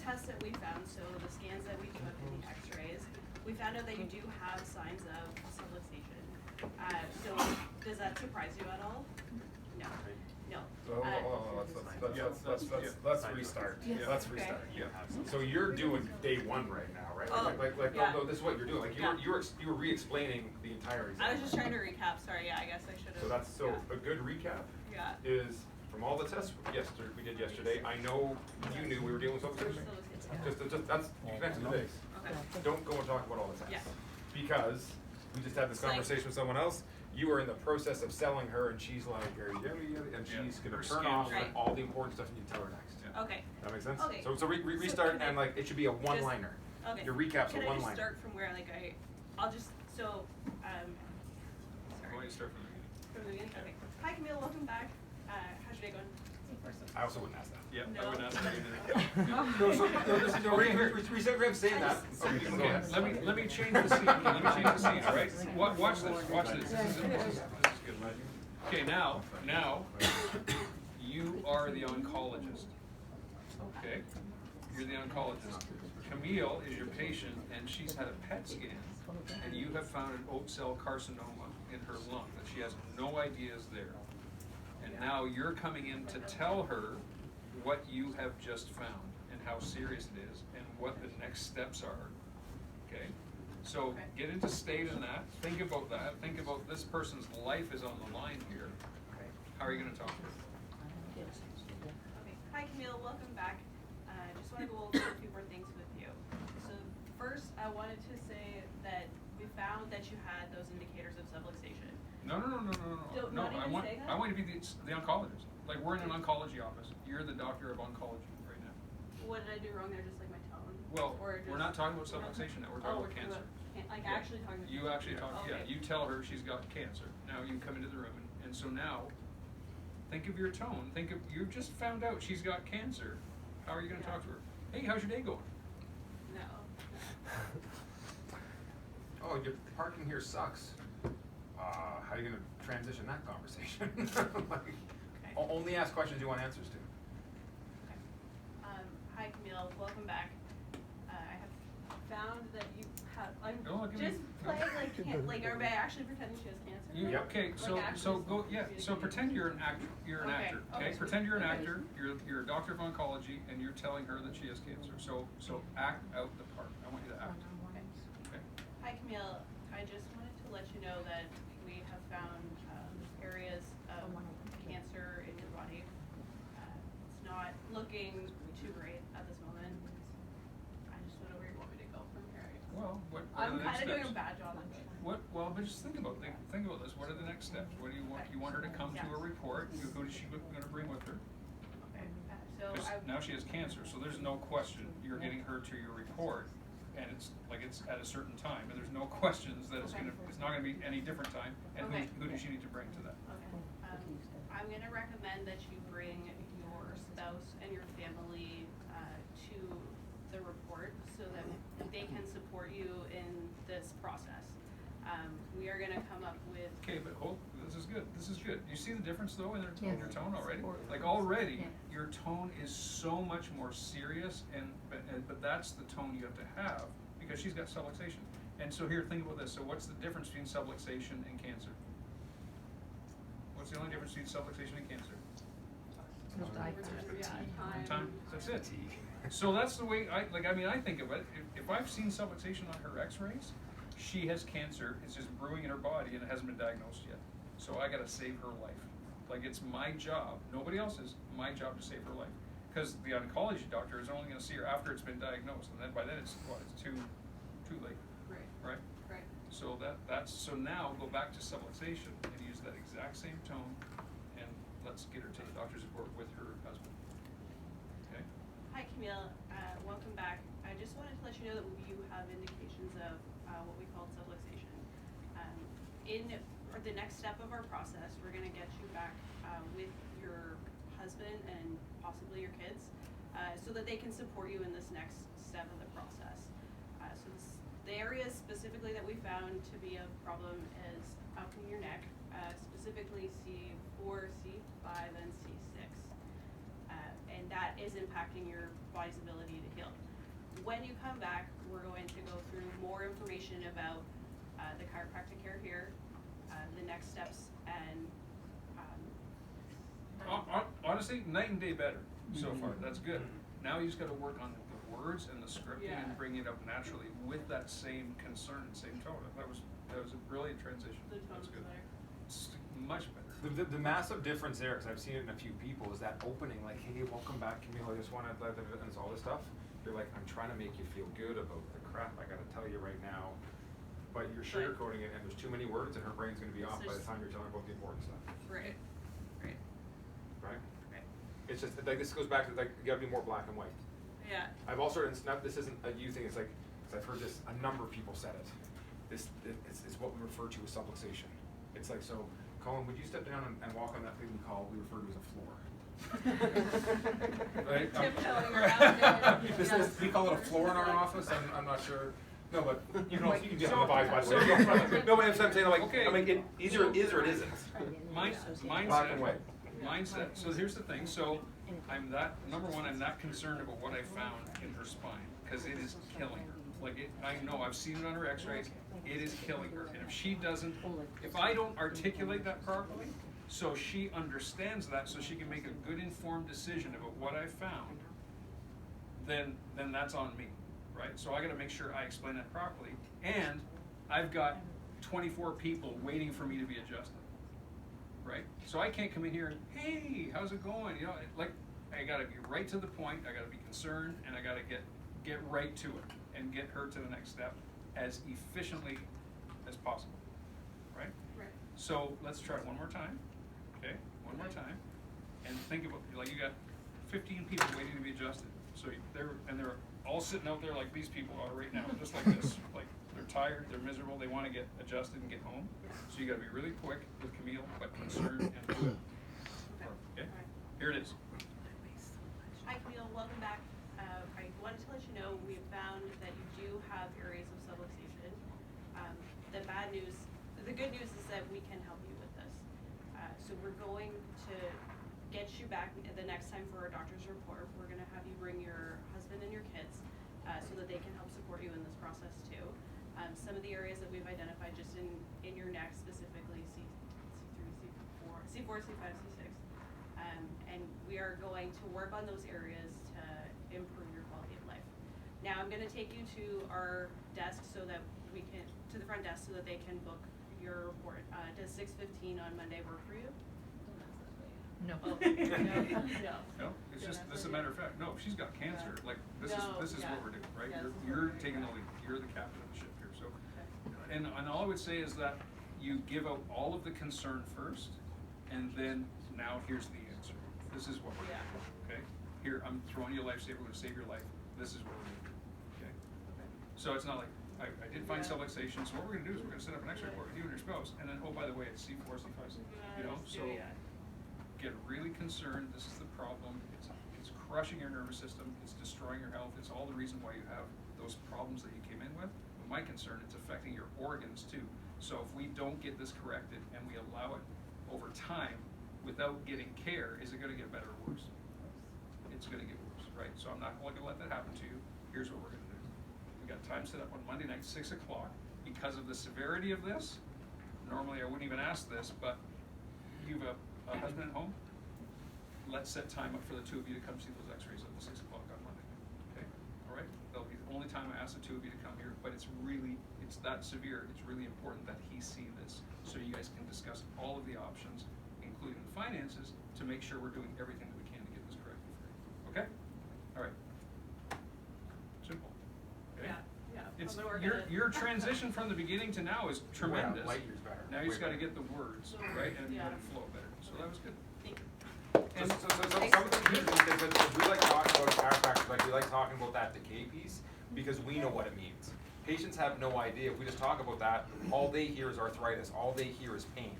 tests that we found, so the scans that we took and the x-rays, we found out that you do have signs of subluxation. So does that surprise you at all? No. No. Let's restart. Yes. Let's Okay. restart. Yeah. So you're doing day one right now, right? Yeah. This is what you're doing. Like you were re-explaining the entire exam. I was just trying to recap. Sorry. Yeah, I guess I should have. So a good recap Yeah. is from all the tests we did yesterday. I know you knew we were dealing with subluxation. Just that's you connected the base. Okay. Don't go and talk about all the tests. Yeah. Because we just had this conversation with someone else. You were in the process of selling her, and she's like, and she's gonna turn off all the important stuff, and you tell her next. Okay. That makes sense. Okay. So restart, and like it should be a one-liner. Okay. Your recap's Can a I one-liner. just start from where I'll just sorry. Why don't you start from the beginning? From the beginning. Okay. Hi Camille, welcome back. How's your day going? I also wouldn't ask that. Yeah, No. I would ask that either. Reset saying that. Okay, let me change the scene. Let me change the scene. All right. Watch this. Watch this. This is good. Okay, now you are the oncologist. Okay, you're the oncologist. Camille is your patient, and she's had a PET scan, and you have found an oat cell carcinoma in her lung that she has no idea is there. And now you're coming in to tell her what you have just found and how serious it is and what the next steps are. Okay? So get into state in that. Think about that. Think about this person's life is on the line here. How are you going to talk to her? Okay. Hi Camille, welcome back. I just want to go over a few more things with you. So first, I wanted to say that we found that you had those indicators of subluxation. No. Don't- No, not even say that? I want you to be the oncologist. Like we're in an oncology office. You're the doctor of oncology right now. What did I do wrong there? Just like my tone? Well, Or just, we're not talking about subluxation now. We're talking about cancer. Like Yeah. actually talking about You actually talk. Oh, Yeah, okay. you tell her she's got cancer. Now you come into the room, and so now, think of your tone. Think of you just found out she's got cancer. How are you going to talk to her? Hey, how's your day going? No. Oh, your parking here sucks. How are you gonna transition that conversation? Okay. Only ask questions you want answers to. Okay. Hi Camille, welcome back. I have found that you have. I'm No, give just me- playing like are I actually pretending she has cancer? You, okay, so Like so actually go yeah. So confusing. pretend you're an actor. You're an Okay, actor. okay. Okay, pretend you're an Okay. actor. You're a doctor of oncology, and you're telling her that she has cancer. So act out the part. I want you to act. Okay. Hi Camille, I just wanted to let you know that we have found areas of cancer in your body. It's not looking too great at this moment. I just don't know where you want me to go from here. Well, what are I'm the next kind of doing a steps? bad job of it. Well, but just think about this. What are the next steps? What do you want? You want her to come to a report. Who is she going to bring with her? Okay. So 'Cause now she has cancer, so there's no question you're getting her to your report, and it's at a certain time, and there's no questions that it's not gonna be any different time. And Okay. who does she need to bring to that? Okay. I'm gonna recommend that you bring your spouse and your family to the report so that they can support you in this process. We are gonna come up with. Okay, but this is good. This is good. You see the difference though in Yes. your tone already? Like already, your tone is so much more serious, but that's the tone you have to have because she's got subluxation. And so here, think about this. So what's the difference between subluxation and cancer? What's the only difference between subluxation and cancer? Time. That's it. So that's the way I think of it. If I've seen subluxation on her X-rays, she has cancer. It's just brewing in her body and it hasn't been diagnosed yet. So I got to save her life. Like it's my job, nobody else's. My job to save her life. Because the oncology doctor is only going to see her after it's been diagnosed, and then by then it's too late. Right. So so now go back to subluxation and use that exact same tone, and let's get her to the doctor's report with her husband. Okay. Hi Camille, welcome back. I just wanted to let you know that you have indications of what we call subluxation. For the next step of our process, we're going to get you back with your husband and possibly your kids so that they can support you in this next step of the process. The areas specifically that we found to be a problem is up in your neck, specifically C4, C5, and C6. And and that is impacting your body's ability to heal. When you come back, we're going to go through more information about the chiropractic care here, the next steps, and honestly, night and day better so far. That's good. Now you just got to work on the words and the scripting and bring it up naturally with that same concern and same tone. That was a brilliant transition. The tone's That's good. better. It's much better. The massive difference there, because I've seen it in a few people, is that opening, like, hey, welcome back, Camille, I just want to, and it's all this stuff. You're like, I'm trying to make you feel good about the crap I got to tell you right now, but you're sugarcoating it, and there's too many words, and her brain's going to be off by the time you're telling her about the important stuff. Right. Right. Right? Right. It's just, like, this goes back to, like, you got to be more black and white. Yeah. I've also, it's not, this isn't a you thing, it's like, because I've heard this, a number of people said it. It's what we refer to as subluxation. It's like, so, Colin, would you step down and walk on that thing we refer to as a floor? Right? Tiptoeing around it. This is, we call it a floor in our office, I'm not sure. No, but you can also, you can get So- on the vibes, by the way. No, but I'm saying, like, Okay. I mean, it either it is or it isn't. Black and white. Mindset. So here's the thing. So I'm that concerned about what I found in her spine because it is killing her. Like I know I've seen it on her X-rays. It is killing her. And if I don't articulate that properly, so she understands that, so she can make a good informed decision about what I found, then that's on me, right? So I got to make sure I explain that properly. And I've got 24 people waiting for me to be adjusted. Right? So I can't come in here and, hey, how's it going? You know, like, I gotta be right to the point, I gotta be concerned, and I gotta get right to it and get her to the next step as efficiently as possible. Right? Right. So let's try it one more time. Okay? One more time. And think about, like, you got 15 people waiting to be adjusted. So they're all sitting out there like these people are right now, just like this. Like, they're tired, they're miserable, they want to get adjusted and get home. So you got to be really quick with Camille, but concerned and do it. Okay? Here it is. Hi Camille, welcome back. I wanted to let you know we found that you do have areas of subluxation. The good news is that we can help you with this. So we're going to get you back the next time for our doctor's report. We're going to have you bring your husband and your kids so that they can help support you in this process too. Some of the areas that we've identified just in your neck, specifically C3, C4, C5, C6. And we are going to work on those areas to improve your quality of life. Now I'm going to take you to our desk to the front desk so that they can book your report. Does 6:15 on Monday work for you? No. Oh, no. No, it's just, this is a matter of fact, no, if she's got cancer, like, this is what we're doing, right? Yeah, You're taking the lead, you're the captain of the ship here, so. And all I would say is that you give out all of the concern first, and then now here's the answer. This is what we're gonna do, okay? Here, I'm throwing you a lifesaver, we're gonna save your life, this is what we're gonna do, okay? So it's not like, I did find subluxation, so what we're gonna do is we're gonna set up an X-ray report with you and your spouse, and then, oh, by the way, it's C4, C5, you know, so. Get really concerned, this is the problem, it's crushing your nervous system, it's destroying your health, it's all the reason why you have those problems that you came in with. But my concern, it's affecting your organs too. So if we don't get this corrected and we allow it over time without getting care, is it gonna get better or worse? It's gonna get worse, right? So I'm not gonna let that happen to you. Here's what we're gonna do. We got time set up on Monday night, 6 o'clock. Because of the severity of this, normally I wouldn't even ask this, but you've a husband at home, let's set time up for the two of you to come see those X-rays at the 6 o'clock on Monday. Okay, all right. That'll be the only time I ask the two of you to come here. But it's that severe. It's really important that he see this, so you guys can discuss all of the options, including the finances, to make sure we're doing everything that we can to get this corrected for you. Okay, all right. Simple. Okay. Yeah. It's I'm gonna work your transition from the beginning to now is tremendous. Light years better. Now you just got to Way get the words right and let it flow better. So that was good. Thank you. And So some of the key things is we like talking about chiropractic, like we like talking about that decay piece because we know what it means. Patients have no idea. If we just talk about that, all they hear is arthritis. All they hear is pain,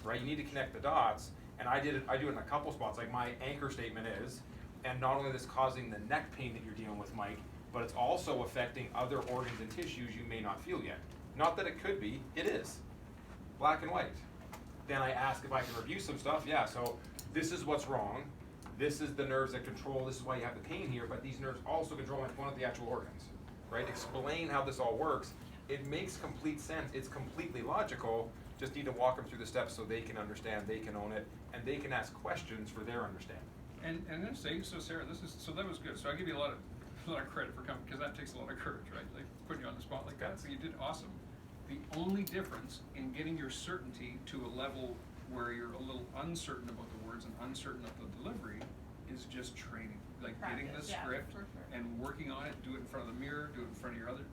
right? You need to connect the dots. And I do it in a couple spots. Like my anchor statement is, and not only is this causing the neck pain that you're dealing with, Mike, but it's also affecting other organs and tissues you may not feel yet. Not that it could be, it is. Black and white. Then I ask if I can review some stuff. Yeah, so this is what's wrong. this is the nerves that control, this is why you have the pain here, but these nerves also control one of the actual organs, right? Explain how this all works. It makes complete sense, it's completely logical, just need to walk them through the steps so they can understand, they can own it, and they can ask questions for their understanding. And I'm gonna say, so Sarah, so that was good. So I give you a lot of credit for coming, because that takes a lot of courage, right? Like putting you on the spot like that. So you did awesome. The only difference in getting your certainty to a level where you're a little uncertain about the words and uncertain of the delivery is just training. Like getting the Practice, yeah, script for sure. and working on it. Do it in front of the mirror. Do it in front of your other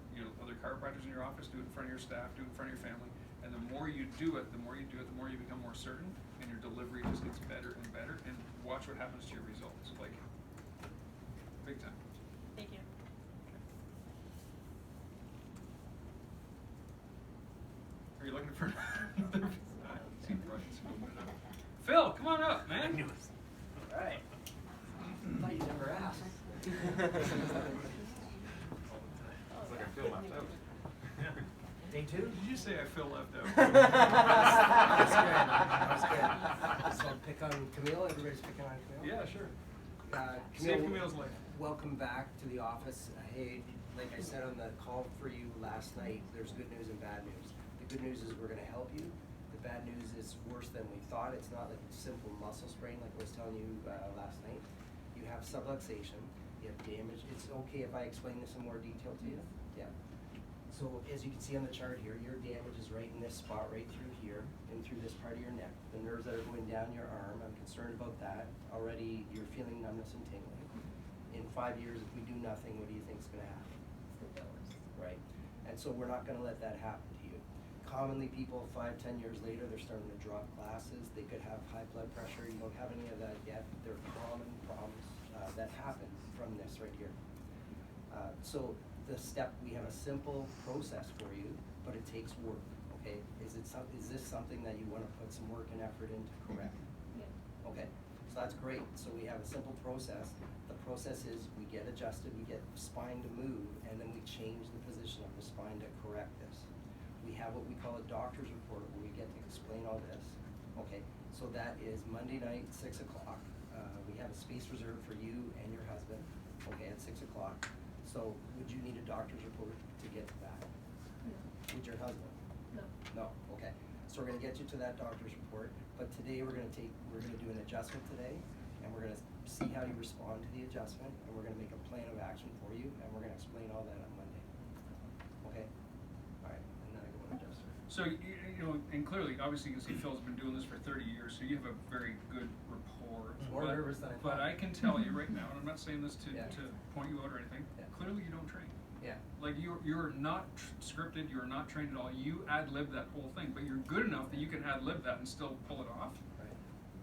chiropractors in your office. Do it in front of your staff. Do it in front of your family. And the more you do it, the more you become more certain, and your delivery just gets better and better. And watch what happens to your results. Like big time. Thank you. Are you looking for another? Phil, come on up, man. All right. I thought you never asked. It's like I feel left out. Day 2? Did you say I feel left out? That's good. So pick on Camille. Everybody's picking on Camille. Yeah, sure. Camille, Save Camille's life. welcome back to the office. Hey, like I said on the call for you last night, there's good news and bad news. The good news is we're going to help you. The bad news is worse than we thought. It's not like a simple muscle sprain like I was telling you last night. You have subluxation. You have damage. It's okay if I explain this in more detail to you? Yeah. So as you can see on the chart here, your damage is right in this spot, right through here, and through this part of your neck. The nerves that are going down your arm, I'm concerned about that. Already you're feeling numbness and tingling. In 5 years, if we do nothing, what do you think is going to happen? Right? And so we're not going to let that happen to you. Commonly people 5-10 years later, they're starting to drop glasses. They could have high blood pressure. You don't have any of that yet. They're common problems that happen from this right here. So the step, we have a simple process for you, but it takes work, okay? Is this something that you want to put some work and effort into correct? Yeah. Okay, so that's great. So we have a simple process. The process is we get adjusted, we get spine to move, and then we change the position of the spine to correct this. We have what we call a doctor's report where we get to explain all this. Okay, so that is Monday night, 6 o'clock. We have a space reserved for you and your husband, okay, at 6 o'clock. So would you need a doctor's report to get to that? No. Would your husband? No. No, okay. So we're gonna get you to that doctor's report, but today we're gonna do an adjustment today, and we're gonna see how you respond to the adjustment, and we're gonna make a plan of action for you, and we're gonna explain all that on Monday. Okay? All right, and then I go and adjust her. So, you know, and clearly, obviously, you can see Phil's been doing this for 30 years, so you have a very good rapport. More nervous than I But thought. I can tell you right now, and I'm not saying this to, Yeah. to point you out or anything, Yeah. clearly you don't train. Yeah. Like you're not scripted, you're not trained at all. You ad-lib that whole thing, but you're good enough that you can ad-lib that and still pull it off. Right.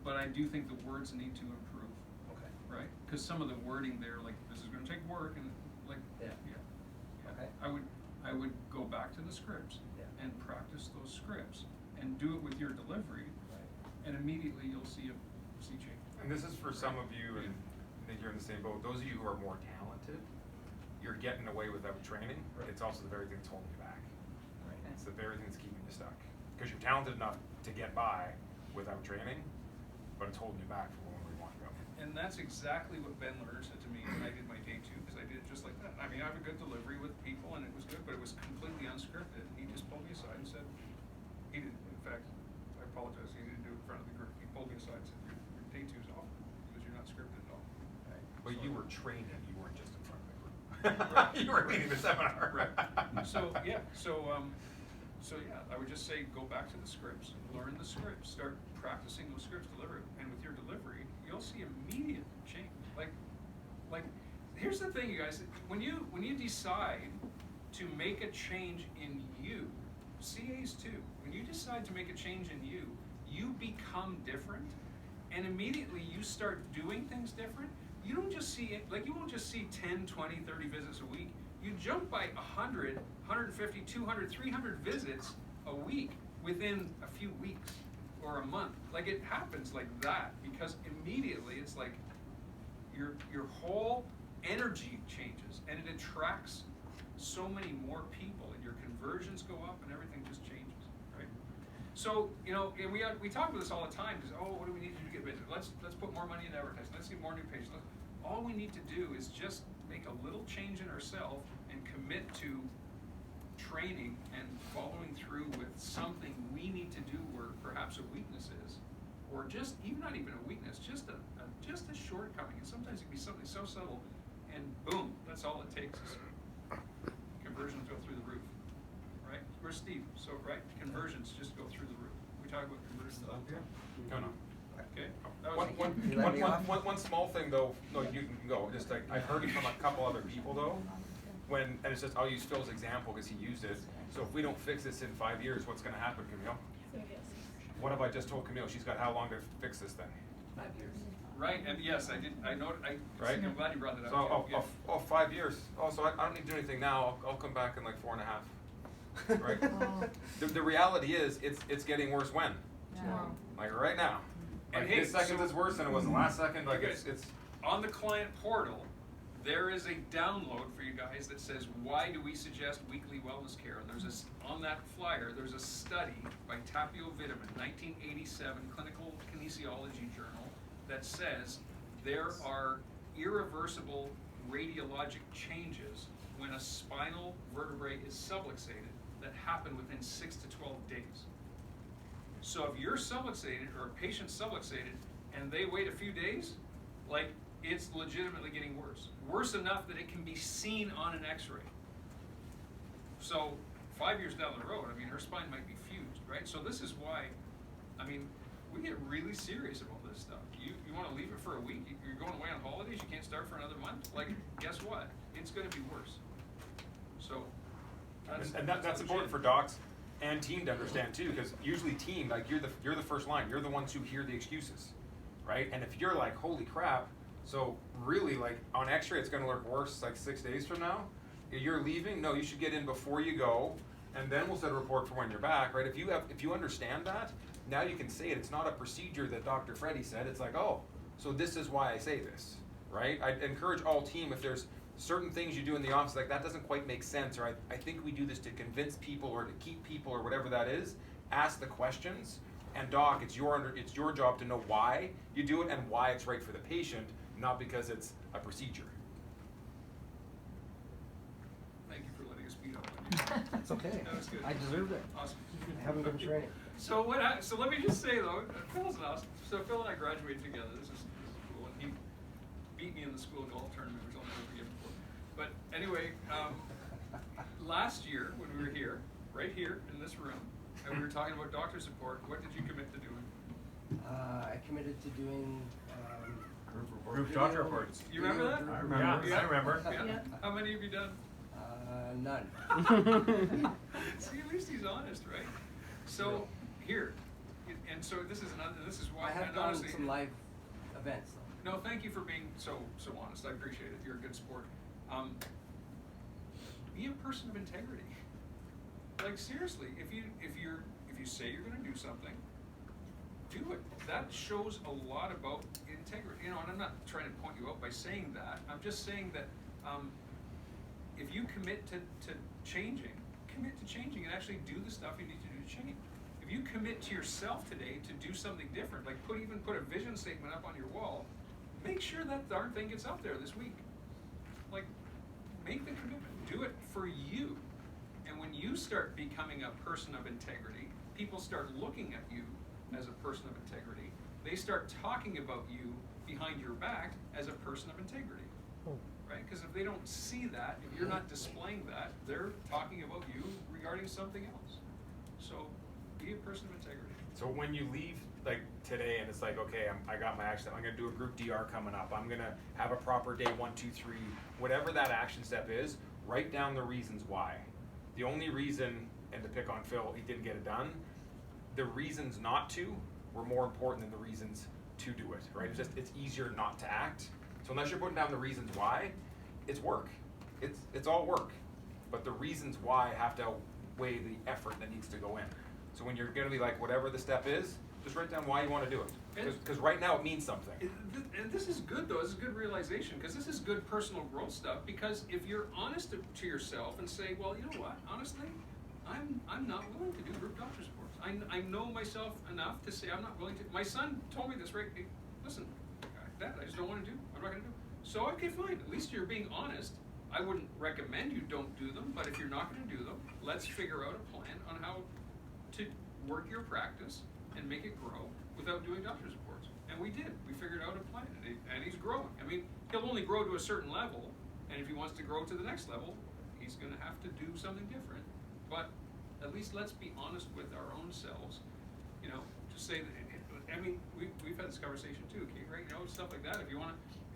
But I do think the words need to improve, Okay. right? Because some of the wording there, like this is going to take work, and like Yeah. Okay. I would go back to the scripts Yeah. and practice those scripts and do it with your delivery, Right. and immediately you'll see change. And this is for some of you, and I think you're in the same boat, those of you who are more talented, you're getting away without training. Right. It's also the very thing that's holding you back. Right. It's the very thing that's keeping you stuck. Because you're talented enough to get by without training, but it's holding you back from where we want to go. And that's exactly what Ben Lerner said to me when I did my day 2, because I did it just like that. I mean, I have a good delivery with people, and it was good, but it was completely unscripted. He just pulled me aside and said, he didn't, in fact, I apologize, he didn't do it in front of the group. He pulled me aside and said, your day 2's off, because you're not scripted at all. Right. But So- you were training, you weren't just in front of the group. You were leading the seminar. Right. So, yeah, so yeah, I would just say, go back to the scripts, learn the scripts, start practicing those scripts, deliver it. And with your delivery, you'll see immediate change. Like, here's the thing, you guys, when you decide to make a change in you, CAs too, when you decide to make a change in you, you become different, and immediately you start doing things different. You don't just see it, like you won't just see 10, 20, 30 visits a week. You jump by 100, 150, 200, 300 visits a week within a few weeks or a month. Like it happens like that, because immediately it's like your whole energy changes, and it attracts so many more people, and your conversions go up, and everything just changes, right? So, you know, and we talk about this all the time, because, oh, what do we need to do to get business? Let's put more money in advertising, let's get more new patients. All we need to do is just make a little change in ourselves and commit to training and following through with something we need to do where perhaps a weakness is, or just, even not even a weakness, just a shortcoming. And sometimes it can be something so subtle, and boom, that's all it takes is conversions go through the roof, right? Where's Steve? So, right, conversions just go through the roof. We talk about conversions all the time. No. Okay? That was One small thing though, no, you can go, just like, I've heard it from a couple other people though, and it's just, I'll use Phil's example because he used it. So if we don't fix this in 5 years, what's gonna happen, Camille? What have I just told Camille? She's got how long to fix this thing? 5 years. right, and yes, I know, Right? I'm glad you brought that So, up. Yeah. 5 years. Oh, so I don't need to do anything now. I'll come back in like 4.5. Right? The reality is, it's getting worse when? Tomorrow. Like right now. And Like hey, this second so- is worse than it was the last second. Like Okay. it's. On the client portal, there is a download for you guys that says, why do we suggest weekly wellness care? And there's on that flyer, there's a study by Tapio Vitamin, 1987 Clinical Kinesiology Journal, that says there are irreversible radiologic changes when a spinal vertebrae is subluxated that happen within 6 to 12 days. So if you're subluxated or a patient's subluxated and they wait a few days, like, it's legitimately getting worse. Worse enough that it can be seen on an x-ray. So 5 years down the road, I mean, her spine might be fused, right? So this is why, I mean, we get really serious about this stuff. You want to leave it for a week? You're going away on holidays, you can't start for another month? Like, guess what? It's going to be worse. So That's important for docs and team to understand too, because usually team, like you're the first line. You're the ones who hear the excuses, right? And if you're like, holy crap, so really like on X-ray it's going to look worse like 6 days from now. You're leaving. No, you should get in before you go, and then we'll set a report for when you're back, right? If you understand that, now you can say it. It's not a procedure that Dr. Freddie said. It's like, oh, so this is why I say this, right? I encourage all team, if there's certain things you do in the office, like that doesn't quite make sense, or I think we do this to convince people or to keep people or whatever that is, ask the questions. And doc, it's your job to know why you do it and why it's right for the patient, not because it's a procedure. thank you for letting us beat up on you. It's okay. That was good. I deserved it. Awesome. I haven't been training. So so let me just say though, Phil's awesome. So Phil and I graduated together. This is cool. And he beat me in the school golf tournament, which I'll never forgive him for. But anyway, last year when we were here, right here in this room, and we were talking about doctor support, what did you commit to doing? I committed to doing Group doctor reports. You remember that? I remember. Yeah. I remember. Yeah. Yeah. How many have you done? None. See, at least he's honest, right? So here, and so this is why. I have and done honestly, some live events though. No, thank you for being so honest. I appreciate it. You're a good sport. Be a person of integrity. Like seriously, if you say you're going to do something, do it. That shows a lot about integrity. You know, and I'm not trying to point you out by saying that. I'm just saying that if you commit to changing, and actually do the stuff you need to do to change. If you commit to yourself today to do something different, like even put a vision statement up on your wall, make sure that darn thing gets up there this week. Like, make the commitment. Do it for you. And when you start becoming a person of integrity, people start looking at you as a person of integrity. They start talking about you behind your back as a person of integrity. Right? Because if they don't see that, if you're not displaying that, they're talking about you regarding something else. So be a person of integrity. So when you leave like today and it's like, okay, I got my action step, I'm gonna do a group DR coming up, I'm gonna have a proper day 1, 2, 3, whatever that action step is, write down the reasons why. The only reason, and to pick on Phil, he didn't get it done, the reasons not to were more important than the reasons to do it, right? It's easier not to act. So unless you're putting down the reasons why, it's work. It's all work. But the reasons why have to outweigh the effort that needs to go in. So when you're gonna be like, whatever the step is, just write down why you wanna do it. Because right now it means something. And this is good though, this is good realization, because this is good personal growth stuff, because if you're honest to yourself and say, well, you know what, honestly, I'm not willing to do group doctor's reports. I know myself enough to say I'm not willing to. My son told me this, right? Hey, listen, Dad, I just don't want to do. I'm not going to do. So okay, fine. At least you're being honest. I wouldn't recommend you don't do them, but if you're not going to do them, let's figure out a plan on how to work your practice and make it grow without doing doctor's reports. And we did. We figured out a plan, and he's growing. I mean, he'll only grow to a certain level, and if he wants to grow to the next level, he's going to have to do something different. But at least let's be honest with our own selves. You know, just say that. I mean, we've had this conversation too, Kate, right? You know, stuff like that. If you want